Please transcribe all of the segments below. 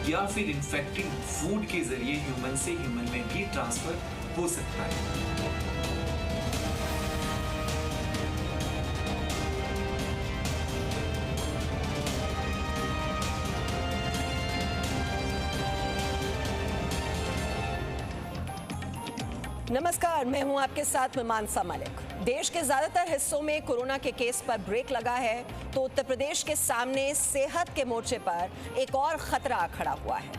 या फिर infecting food के जरिए ह्यूमन से ह्यूमन में भी ट्रांसफर हो सकता है। नमस्कार, मैं हूं आपके साथ मानसा मलिक। देश के ज्यादातर हिस्सों में कोरोना के केस पर ब्रेक लगा है, तो उत्तर प्रदेश के सामने सेहत के मोर्चे पर एक और खतरा खड़ा हुआ है।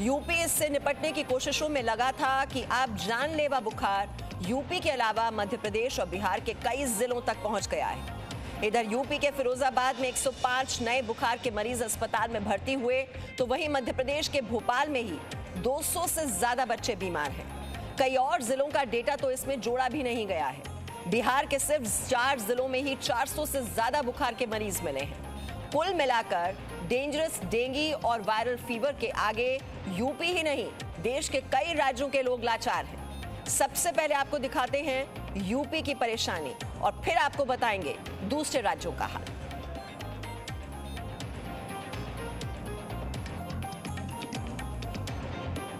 यूपी इससे निपटने की कोशिशों में लगा था कि अब जानलेवा बुखार यूपी के अलावा मध्य प्रदेश और बिहार के कई जिलों तक पहुंच गया है। इधर यूपी के फिरोजाबाद में 105 नए बुखार के मरीज अस्पताल में भर्ती हुए, तो वहीं मध्य प्रदेश के भोपाल में ही 200 से ज्यादा बच्चे बीमार हैं। कई और जिलों का डेटा तो इसमें जोड़ा भी नहीं गया है। बिहार के सिर्फ 4 जिलों में ही 400 से ज्यादा बुखार के मरीज मिले हैं। कुल मिलाकर डेंजरस डेंगू और वायरल फीवर के आगे यूपी ही नहीं, देश के कई राज्यों के लोग लाचार हैं। सबसे पहले आपको दिखाते हैं यूपी की परेशानी और फिर आपको बताएंगे दूसरे राज्यों का हाल।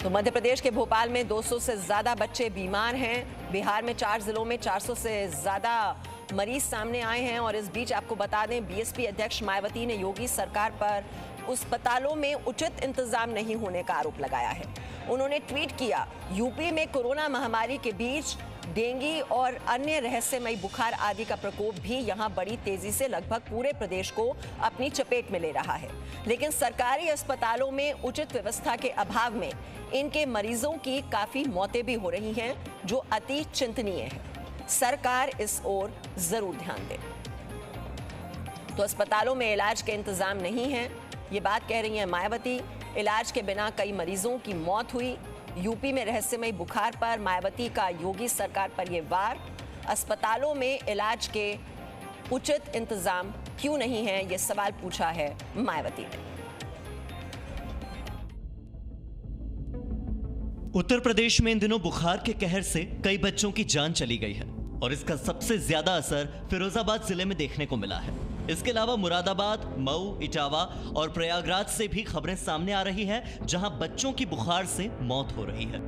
तो मध्य प्रदेश के भोपाल में 200 से ज्यादा बच्चे बीमार हैं। बिहार में 4 जिलों में 400 से ज्यादा मरीज सामने आए हैं। और इस बीच आपको बता दें, बीएसपी अध्यक्ष मायावती ने योगी सरकार पर अस्पतालों में उचित इंतजाम नहीं होने का आरोप लगाया है। उन्होंने ट्वीट किया, यूपी में कोरोना महामारी के बीच डेंगू और अन्य रहस्यमयी बुखार आदि का प्रकोप भी यहां बड़ी तेजी से लगभग पूरे प्रदेश को अपनी चपेट में ले रहा है। लेकिन सरकारी अस्पतालों में उचित व्यवस्था के अभाव में इनके मरीजों की काफी मौतें भी हो रही हैं, जो अति चिंतनीय है। सरकार इस ओर जरूर ध्यान दे। तो अस्पतालों में इलाज के इंतजाम नहीं है, ये बात कह रही है मायावती। इलाज के बिना कई मरीजों की मौत हुई। यूपी में रहस्यमयी बुखार पर मायावती का योगी सरकार पर यह वार। अस्पतालों में इलाज के उचित इंतजाम क्यों नहीं है, यह सवाल पूछा है मायावती ने। उत्तर प्रदेश में इन दिनों बुखार के कहर से कई बच्चों की जान चली गई है और इसका सबसे ज्यादा असर फिरोजाबाद जिले में देखने को मिला है। इसके अलावा मुरादाबाद, मऊ, इटावा और प्रयागराज से भी खबरें सामने आ रही हैं, जहां बच्चों की बुखार से मौत हो रही है।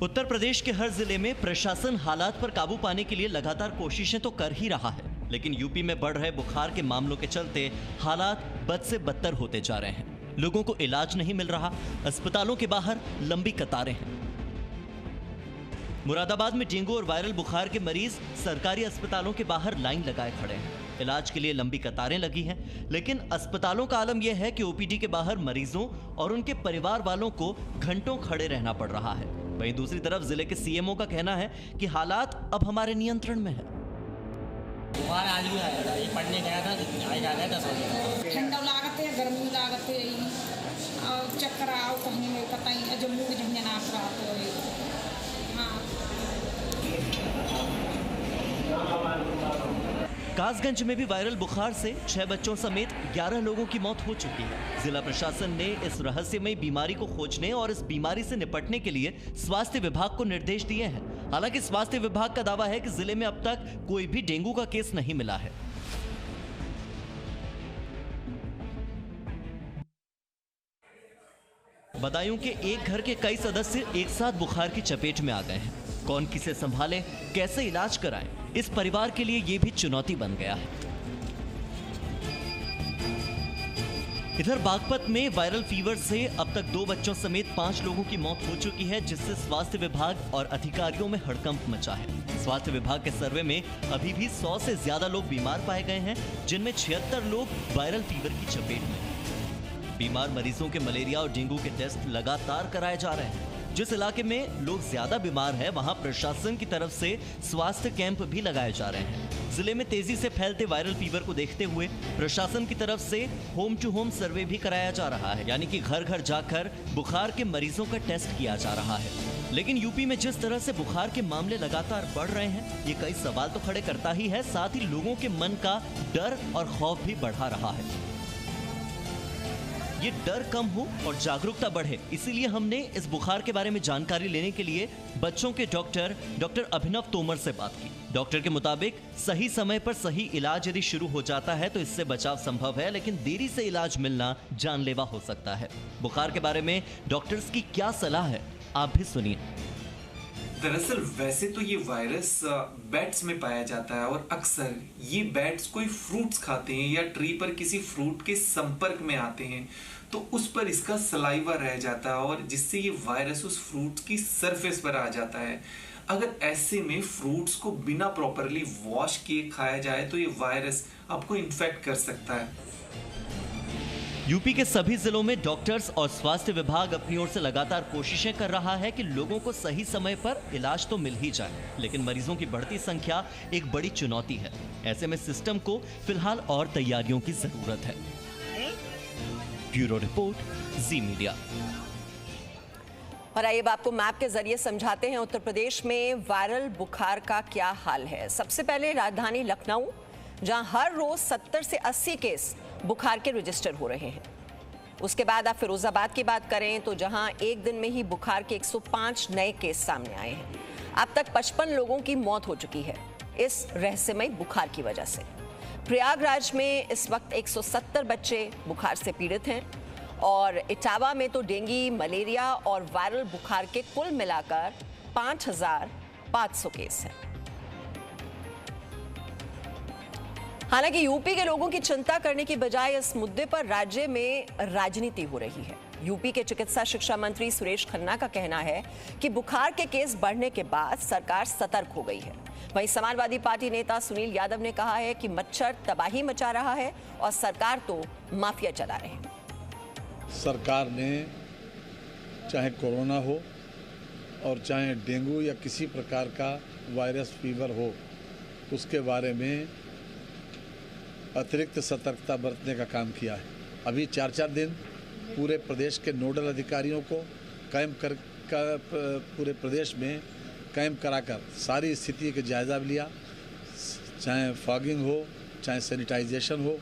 उत्तर प्रदेश के हर जिले में प्रशासन हालात पर काबू पाने के लिए लगातार कोशिशें तो कर ही रहा है, लेकिन यूपी में बढ़ रहे बुखार के मामलों के चलते हालात बद से बदतर होते जा रहे हैं। लोगों को इलाज नहीं मिल रहा, अस्पतालों के बाहर लंबी कतारें हैं। मुरादाबाद में डेंगू और वायरल बुखार के मरीज सरकारी अस्पतालों के बाहर लाइन लगाए खड़े हैं। इलाज के लिए लंबी कतारें लगी हैं, लेकिन अस्पतालों का आलम यह है कि ओपीडी के बाहर मरीजों और उनके परिवार वालों को घंटों खड़े रहना पड़ रहा है। वहीं दूसरी तरफ जिले के सीएमओ का कहना है कि हालात अब हमारे नियंत्रण में है। बुखार आज भी आया था, ये पढ़ने गया था, आज आ गया 10 बजे। ठंडा लागत है, गर्मी लागत है, और चक्कर आओ कहीं में पता ही जो मुंह झंझन आप रहा तो कासगंज में भी वायरल बुखार से 6 बच्चों समेत 11 लोगों की मौत हो चुकी है। जिला प्रशासन ने इस रहस्यमयी बीमारी को खोजने और इस बीमारी से निपटने के लिए स्वास्थ्य विभाग को निर्देश दिए हैं। हालांकि स्वास्थ्य विभाग का दावा है कि जिले में अब तक कोई भी डेंगू का केस नहीं मिला है। बदायूं के एक घर के कई सदस्य एक साथ बुखार की चपेट में आ गए हैं। कौन किसे संभाले, कैसे इलाज कराएं, इस परिवार के लिए यह भी चुनौती बन गया है। इधर बागपत में वायरल फीवर से अब तक 2 बच्चों समेत 5 लोगों की मौत हो चुकी है, जिससे स्वास्थ्य विभाग और अधिकारियों में हड़कंप मचा है। स्वास्थ्य विभाग के सर्वे में अभी भी 100 से ज्यादा लोग बीमार पाए गए हैं, जिनमें 76 लोग वायरल फीवर की चपेट में। बीमार मरीजों के मलेरिया और डेंगू के टेस्ट लगातार कराए जा रहे हैं। जिस इलाके में लोग ज्यादा बीमार हैं, वहां प्रशासन की तरफ से स्वास्थ्य कैंप भी लगाए जा रहे हैं। जिले में तेजी से फैलते वायरल फीवर को देखते हुए प्रशासन की तरफ से होम टू होम सर्वे भी कराया जा रहा है, यानी कि घर घर जाकर बुखार के मरीजों का टेस्ट किया जा रहा है। लेकिन यूपी में जिस तरह से बुखार के मामले लगातार बढ़ रहे हैं, ये कई सवाल तो खड़े करता ही है, साथ ही लोगों के मन का डर और खौफ भी बढ़ा रहा है। ये डर कम हो और जागरूकता बढ़े, इसीलिए हमने इस बुखार के बारे में जानकारी लेने के लिए बच्चों के डॉक्टर अभिनव तोमर से बात की। डॉक्टर के मुताबिक सही समय पर सही इलाज यदि शुरू हो जाता है तो इससे बचाव संभव है, लेकिन देरी से इलाज मिलना जानलेवा हो सकता है। बुखार के बारे में डॉक्टर्स की क्या सलाह है, आप भी सुनिए। दरअसल वैसे तो ये वायरस बैट्स में पाया जाता है और अक्सर ये बैट्स कोई फ्रूट्स खाते हैं या ट्री पर किसी फ्रूट के संपर्क में आते हैं तो उस पर इसका सलाइवा रह जाता है और जिससे ये वायरस उस फ्रूट की सरफेस पर आ जाता है। अगर ऐसे में फ्रूट्स को बिना प्रॉपरली वॉश किए खाया जाए तो ये वायरस आपको इन्फेक्ट कर सकता है। यूपी के सभी जिलों में डॉक्टर्स और स्वास्थ्य विभाग अपनी ओर से लगातार कोशिशें कर रहा है कि लोगों को सही समय पर इलाज तो मिल ही जाए, लेकिन मरीजों की बढ़ती संख्या एक बड़ी चुनौती है। ऐसे में सिस्टम को फिलहाल और तैयारियों की जरूरत है। ब्यूरो रिपोर्ट, जी मीडिया। और आइए अब आपको मैप के जरिए समझाते हैं उत्तर प्रदेश में वायरल बुखार का क्या हाल है। सबसे पहले राजधानी लखनऊ, जहां हर रोज 70 से 80 केस बुखार के रजिस्टर हो रहे हैं। उसके बाद आप फिरोजाबाद की बात करें तो जहां एक दिन में ही बुखार के 105 नए केस सामने आए हैं। अब तक 55 लोगों की मौत हो चुकी है इस रहस्यमय बुखार की वजह से। प्रयागराज में इस वक्त 170 बच्चे बुखार से पीड़ित हैं और इटावा में तो डेंगू, मलेरिया और वायरल बुखार के कुल मिलाकर 5,500 केस हैं। हालांकि यूपी के लोगों की चिंता करने की बजाय इस मुद्दे पर राज्य में राजनीति हो रही है। यूपी के चिकित्सा शिक्षा मंत्री सुरेश खन्ना का कहना है कि बुखार के केस बढ़ने के बाद सरकार सतर्क हो गई है। वहीं समाजवादी पार्टी नेता सुनील यादव ने कहा है कि मच्छर तबाही मचा रहा है और सरकार तो माफिया चला रहे हैं। सरकार ने चाहे कोरोना हो और चाहे डेंगू या किसी प्रकार का वायरस फीवर हो, उसके बारे में अतिरिक्त सतर्कता बरतने का काम किया है। अभी 4-4 दिन पूरे प्रदेश के नोडल अधिकारियों को पूरे प्रदेश में कैंप कराकर सारी स्थिति का जायजा लिया। चाहे फॉगिंग हो, चाहे सैनिटाइजेशन हो,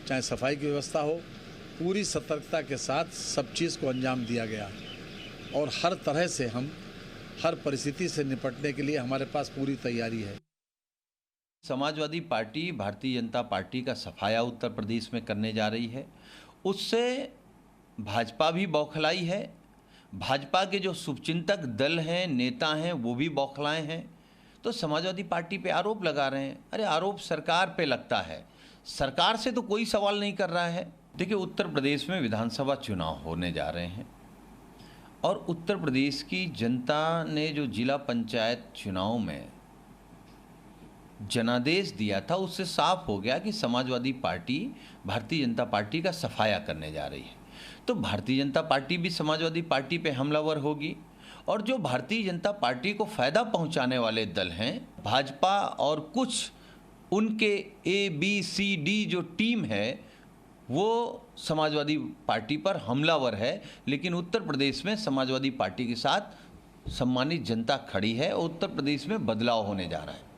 चाहे सफाई की व्यवस्था हो, पूरी सतर्कता के साथ सब चीज़ को अंजाम दिया गया और हर तरह से हम हर परिस्थिति से निपटने के लिए हमारे पास पूरी तैयारी है। समाजवादी पार्टी भारतीय जनता पार्टी का सफाया उत्तर प्रदेश में करने जा रही है। उससे भाजपा भी बौखलाई है। भाजपा के जो शुभचिंतक दल हैं, नेता हैं, वो भी बौखलाए हैं। तो समाजवादी पार्टी पे आरोप लगा रहे हैं। अरे आरोप सरकार पे लगता है, सरकार से तो कोई सवाल नहीं कर रहा है। देखिए, उत्तर प्रदेश में विधानसभा चुनाव होने जा रहे हैं और उत्तर प्रदेश की जनता ने जो जिला पंचायत चुनाव में जनादेश दिया था, उससे साफ हो गया कि समाजवादी पार्टी भारतीय जनता पार्टी का सफाया करने जा रही है। तो भारतीय जनता पार्टी भी समाजवादी पार्टी पे हमलावर होगी और जो भारतीय जनता पार्टी को फायदा पहुंचाने वाले दल हैं, भाजपा और कुछ उनके ABCD जो टीम है, वो समाजवादी पार्टी पर हमलावर है। लेकिन उत्तर प्रदेश में समाजवादी पार्टी के साथ सम्मानित जनता खड़ी है और उत्तर प्रदेश में बदलाव होने जा रहा है।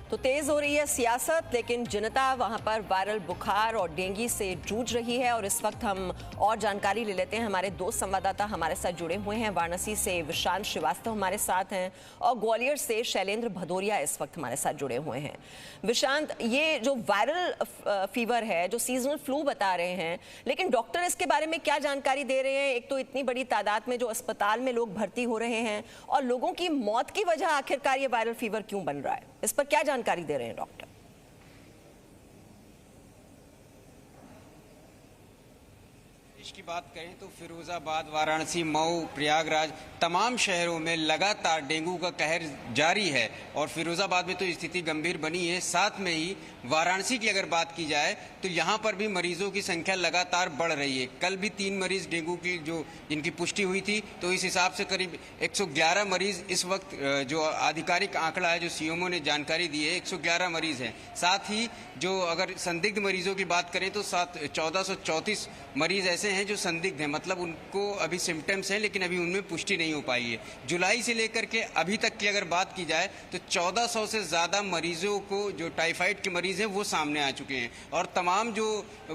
तो तेज हो रही है सियासत, लेकिन जनता वहां पर वायरल बुखार और डेंगू से जूझ रही है। और इस वक्त हम और जानकारी ले लेते हैं। हमारे 2 संवाददाता हमारे साथ जुड़े हुए हैं। वाराणसी से विशांत श्रीवास्तव हमारे साथ हैं और ग्वालियर से शैलेंद्र भदौरिया इस वक्त हमारे साथ जुड़े हुए हैं। विशांत, ये जो वायरल फीवर है, जो सीजनल फ्लू बता रहे हैं, लेकिन डॉक्टर इसके बारे में क्या जानकारी दे रहे हैं? एक तो इतनी बड़ी तादाद में जो अस्पताल में लोग भर्ती हो रहे हैं और लोगों की मौत की वजह आखिरकार ये वायरल फीवर क्यों बन रहा है, इस पर क्या जानकारी दे रहे हैं डॉक्टर? की बात करें तो फिरोजाबाद, वाराणसी, मऊ, प्रयागराज तमाम शहरों में लगातार डेंगू का कहर जारी है और फिरोजाबाद में तो स्थिति गंभीर बनी है। साथ में ही वाराणसी की अगर बात की जाए तो यहाँ पर भी मरीजों की संख्या लगातार बढ़ रही है। कल भी 3 मरीज डेंगू की जो इनकी पुष्टि हुई थी, तो इस हिसाब से करीब 111 मरीज इस वक्त जो आधिकारिक आंकड़ा है, जो सीएमओ ने जानकारी दी है, 111 मरीज हैं। साथ ही जो अगर संदिग्ध मरीजों की बात करें तो 1434 मरीज ऐसे हैं हैं जो संदिग्ध हैं, मतलब उनको अभी सिम्टम्स हैं लेकिन अभी उनमें पुष्टि नहीं हो पाई है। जुलाई से लेकर के अभी तक की अगर बात की जाए तो 1400 से ज़्यादा मरीजों को, जो टाइफाइड के मरीज हैं, वो सामने आ चुके हैं। और तमाम जो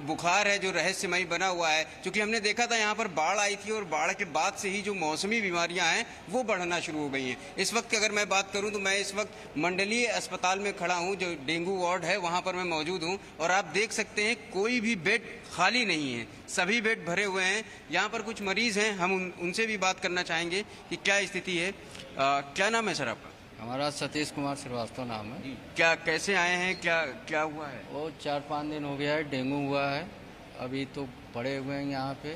बुखार है जो रहस्यमयी बना हुआ है, क्योंकि हमने देखा था यहाँ पर बाढ़ आई थी और बाढ़ के बाद से ही जो मौसमी बीमारियाँ हैं वो बढ़ना शुरू हो गई हैं। इस वक्त अगर मैं बात करूँ तो मैं इस वक्त मंडलीय अस्पताल में खड़ा हूँ, जो डेंगू वार्ड है वहाँ पर मैं मौजूद हूँ, और आप देख सकते हैं कोई भी बेड खाली नहीं है, सभी बेड भरे हुए हैं। यहाँ पर कुछ मरीज हैं, हम उनसे भी बात करना चाहेंगे कि क्या स्थिति है। क्या नाम है सर आपका? हमारा सतीश कुमार श्रीवास्तव नाम है। क्या कैसे आए हैं, क्या हुआ है? वो 4-5 दिन हो गया है, डेंगू हुआ है। अभी तो पड़े हुए हैं यहाँ पे,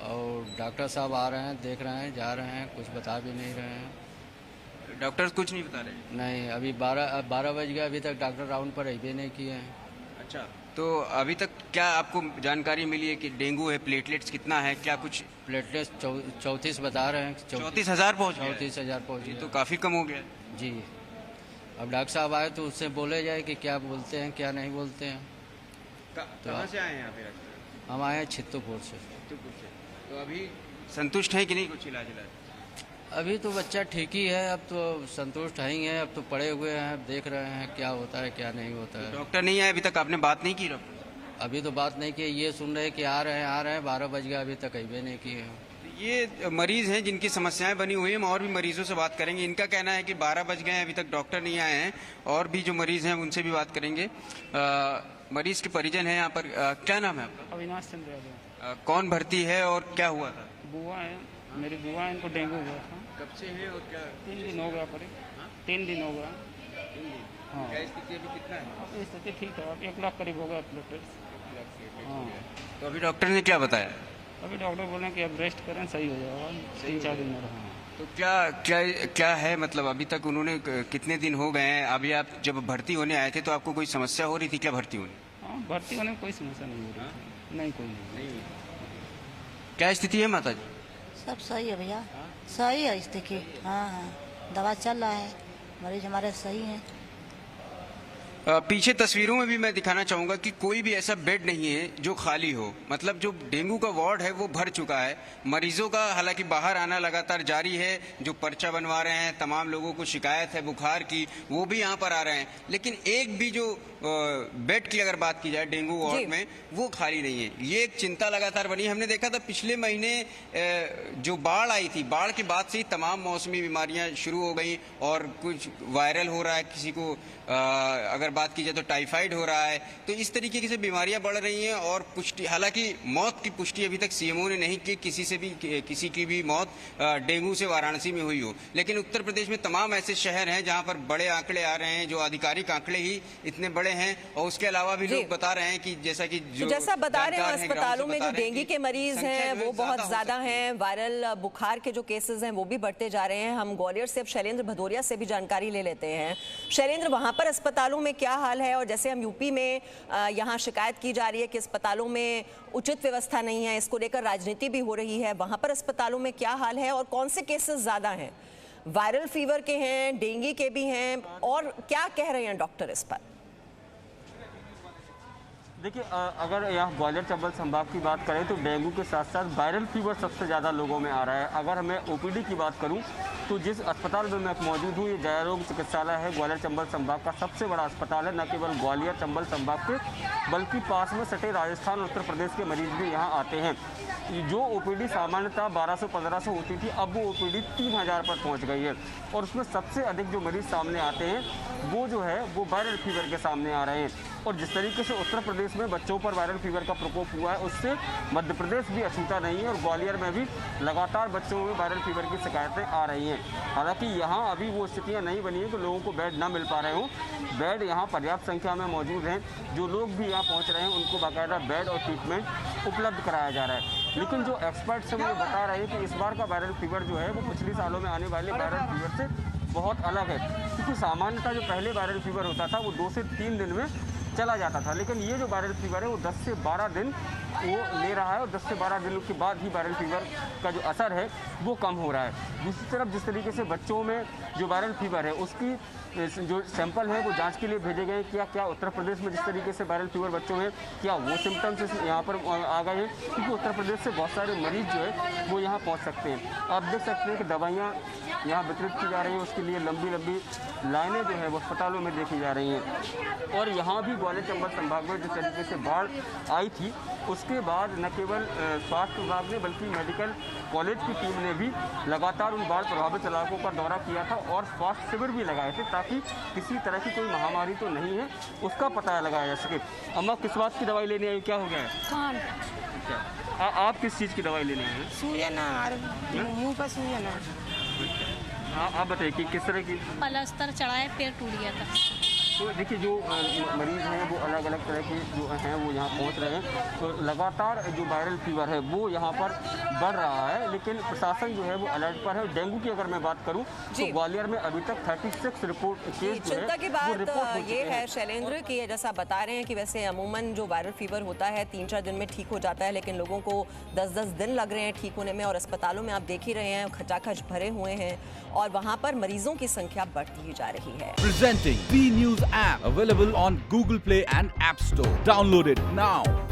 और डॉक्टर साहब आ रहे हैं, देख रहे हैं, जा रहे हैं, कुछ बता भी नहीं रहे हैं। डॉक्टर कुछ नहीं बता रहे? नहीं, अभी 12 बज गया, अभी तक डॉक्टर राउंड पर भी नहीं किए हैं। अच्छा, तो अभी तक क्या आपको जानकारी मिली है कि डेंगू है? प्लेटलेट्स कितना है, क्या कुछ? प्लेटलेट्स 34 बता रहे हैं। 34,000 पहुँच? 34,000 पहुँच गया। तो काफ़ी कम हो गया जी। अब डॉक्टर साहब आए तो उससे बोले जाए कि क्या बोलते हैं, क्या नहीं बोलते हैं। कहाँ से आए हैं यहाँ पे? हम आए हैं छित्तूपुर से। तो अभी संतुष्ट है कि नहीं कुछ इलाज? अभी तो बच्चा ठीक ही है, अब तो संतुष्ट है ही है, अब तो पड़े हुए हैं, अब देख रहे हैं क्या होता है क्या नहीं होता है। डॉक्टर नहीं आए अभी तक? आपने बात नहीं की? अभी तो बात नहीं की, ये सुन रहे कि आ रहे हैं, 12 बज गया, अभी तक अभी नहीं किए हैं। ये मरीज हैं जिनकी समस्याएं बनी हुई हैं, हम और भी मरीजों से बात करेंगे। इनका कहना है कि 12 बज गए हैं, अभी तक डॉक्टर नहीं आए हैं, और भी जो मरीज हैं उनसे भी बात करेंगे। मरीज के परिजन हैं यहाँ पर। क्या नाम है आपका? अविनाश चंद्र यादव। कौन भर्ती है और क्या हुआ था? बुआ है, मेरी बुआ है, इनको डेंगू हुआ था। कब से है और क्या? 3 दिन हो गया करीब। 3 दिन हो गया। हाँ। क्या स्थिति अभी कितना है? स्थिति ठीक है, 1 लाख करीब हो गया प्लेटलेट्स। हाँ। तो अभी डॉक्टर ने क्या बताया? अभी डॉक्टर बोले कि अब रेस्ट करें, सही हो जाएगा, 3-4 दिन में। हाँ। तो क्या है, मतलब अभी तक उन्होंने कितने दिन हो गए हैं? अभी आप जब भर्ती होने आए थे तो आपको कोई समस्या हो रही थी क्या भर्ती होने? हाँ, भर्ती होने में कोई समस्या नहीं हो रही थी। नहीं, कोई नहीं। क्या स्थिति है माता जी? सब सही है भैया, सही है स्थिति। हाँ, दवा चल रहा है, मरीज हमारे सही हैं। पीछे तस्वीरों में भी मैं दिखाना चाहूँगा कि कोई भी ऐसा बेड नहीं है जो खाली हो, मतलब जो डेंगू का वार्ड है वो भर चुका है। मरीजों का हालांकि बाहर आना लगातार जारी है, जो पर्चा बनवा रहे हैं, तमाम लोगों को शिकायत है बुखार की, वो भी यहाँ पर आ रहे हैं, लेकिन एक भी जो बेड की अगर बात की जाए डेंगू वार्ड में, वो खाली नहीं है। ये एक चिंता लगातार बनी। हमने देखा था पिछले महीने जो बाढ़ आई थी, बाढ़ के बाद से ही तमाम मौसमी बीमारियां शुरू हो गई, और कुछ वायरल हो रहा है, किसी को अगर बात की जाए तो टाइफाइड हो रहा है। तो इस तरीके से बीमारियां बढ़ रही हैं, और पुष्टि, हालांकि मौत की पुष्टि अभी तक सीएमओ ने नहीं की, किसी की भी मौत डेंगू से वाराणसी में हुई हो। लेकिन उत्तर प्रदेश में तमाम ऐसे शहर हैं जहां पर बड़े आंकड़े आ रहे हैं, जो आधिकारिक आंकड़े ही इतने बड़े हैं, और उसके अलावा भी लोग बता रहे हैं कि जैसा बता रहे हैं अस्पतालों में जो डेंगू के मरीज हैं वो बहुत ज्यादा हैं, वायरल बुखार के जो केसेस हैं वो भी बढ़ते जा रहे हैं। हम ग्वालियर से अब शैलेंद्र भदौरिया से भी जानकारी ले लेते हैं। शैलेंद्र, वहां पर अस्पतालों में क्या हाल है? और जैसे हम यूपी में यहाँ शिकायत की जा रही है कि अस्पतालों में उचित व्यवस्था नहीं है, इसको लेकर राजनीति भी हो रही है, वहां पर अस्पतालों में क्या हाल है और कौन से केसेस ज्यादा हैं? वायरल फीवर के हैं, डेंगू के भी हैं, और क्या कह रहे हैं डॉक्टर इस पर? देखिए, अगर यहाँ ग्वालियर चंबल संभाग की बात करें तो डेंगू के साथ साथ वायरल फीवर सबसे ज़्यादा लोगों में आ रहा है। अगर मैं ओपीडी की बात करूँ तो जिस अस्पताल में मैं मौजूद हूँ, ये जया रोग चिकित्सालय है, ग्वालियर चंबल संभाग का सबसे बड़ा अस्पताल है। न केवल ग्वालियर चंबल संभाग के, बल्कि पास में सटे राजस्थान और उत्तर प्रदेश के मरीज भी यहाँ आते हैं। जो ओपीडी सामान्यतः 1200-1500 होती थी, अब वो ओपीडी 3000 पर पहुँच गई है, और उसमें सबसे अधिक जो मरीज सामने आते हैं वो जो है वो वायरल फीवर के सामने आ रहे हैं। और जिस तरीके से उत्तर प्रदेश में बच्चों पर वायरल फीवर का प्रकोप हुआ है, उससे मध्य प्रदेश भी अछूता नहीं है, और ग्वालियर में भी लगातार बच्चों में वायरल फीवर की शिकायतें आ रही हैं। हालांकि यहाँ अभी वो स्थितियाँ नहीं बनी हैं कि लोगों को बेड ना मिल पा रहे हों। बेड यहाँ पर्याप्त संख्या में मौजूद हैं, जो लोग भी यहाँ पहुँच रहे हैं उनको बाकायदा बेड और ट्रीटमेंट उपलब्ध कराया जा रहा है। लेकिन जो एक्सपर्ट्स हैं वो बता रहे हैं कि इस बार का वायरल फीवर जो है वो पिछले सालों में आने वाले वायरल फीवर से बहुत अलग है, क्योंकि सामान्यतः जो पहले वायरल फीवर होता था वो 2 से 3 दिन में चला जाता था, लेकिन ये जो वायरल फीवर है वो 10 से 12 दिन वो ले रहा है और 10 से 12 दिनों के बाद ही वायरल फीवर का जो असर है वो कम हो रहा है। दूसरी तरफ जिस तरीके से बच्चों में जो वायरल फीवर है उसकी जो सैंपल है वो जांच के लिए भेजे गए, क्या उत्तर प्रदेश में जिस तरीके से वायरल फीवर बच्चों में क्या वो सिम्टम्स यहाँ पर आ गए हैं, क्योंकि उत्तर प्रदेश से बहुत सारे मरीज जो है वो यहाँ पहुँच सकते हैं। आप देख सकते हैं कि दवाइयाँ यहाँ वितरित की जा रही हैं, उसके लिए लंबी लंबी लाइनें जो है वो अस्पतालों में देखी जा रही हैं। और यहाँ भी ग्वालियर चंबल संभाग में जिस तरीके से बाढ़ आई थी उसके बाद न केवल स्वास्थ्य विभाग ने बल्कि मेडिकल कॉलेज की टीम ने भी लगातार उन बाढ़ प्रभावित इलाकों का दौरा किया था और स्वास्थ्य शिविर भी लगाए थे ताकि किसी तरह की कोई महामारी तो नहीं है उसका पता लगाया जा सके। अम्मा किस बात की दवाई लेने आई, क्या हो गया है? क्या आप किस चीज़ की दवाई लेने आए हैं? सूजन मुँह पर सूजन है। हाँ आप बताइए कि किस तरह की? प्लास्टर चढ़ाए, पैर टूट गया था। तो देखिए जो मरीज़ हैं वो अलग अलग तरह के जो हैं वो यहाँ पहुँच रहे हैं, तो लगातार जो वायरल फीवर है वो यहाँ पर बढ़ रहा है, लेकिन प्रशासन जो है वो अलर्ट पर है। डेंगू की अगर मैं बात करूँ तो ग्वालियर में अभी तक 36 रिपोर्ट केस जो चिंता की है बात वो रिपोर्ट हो ये चुके है हैं। शैलेंद्र कि जैसा बता रहे हैं कि वैसे अमूमन जो वायरल फीवर होता है 3-4 दिन में ठीक हो जाता है, लेकिन लोगों को 10-10 दिन लग रहे हैं ठीक होने में और अस्पतालों में आप देख ही रहे हैं खचाखच भरे हुए हैं और वहां पर मरीजों की संख्या बढ़ती ही जा रही है। Presenting B News app available on Google Play and App Store. Download it now.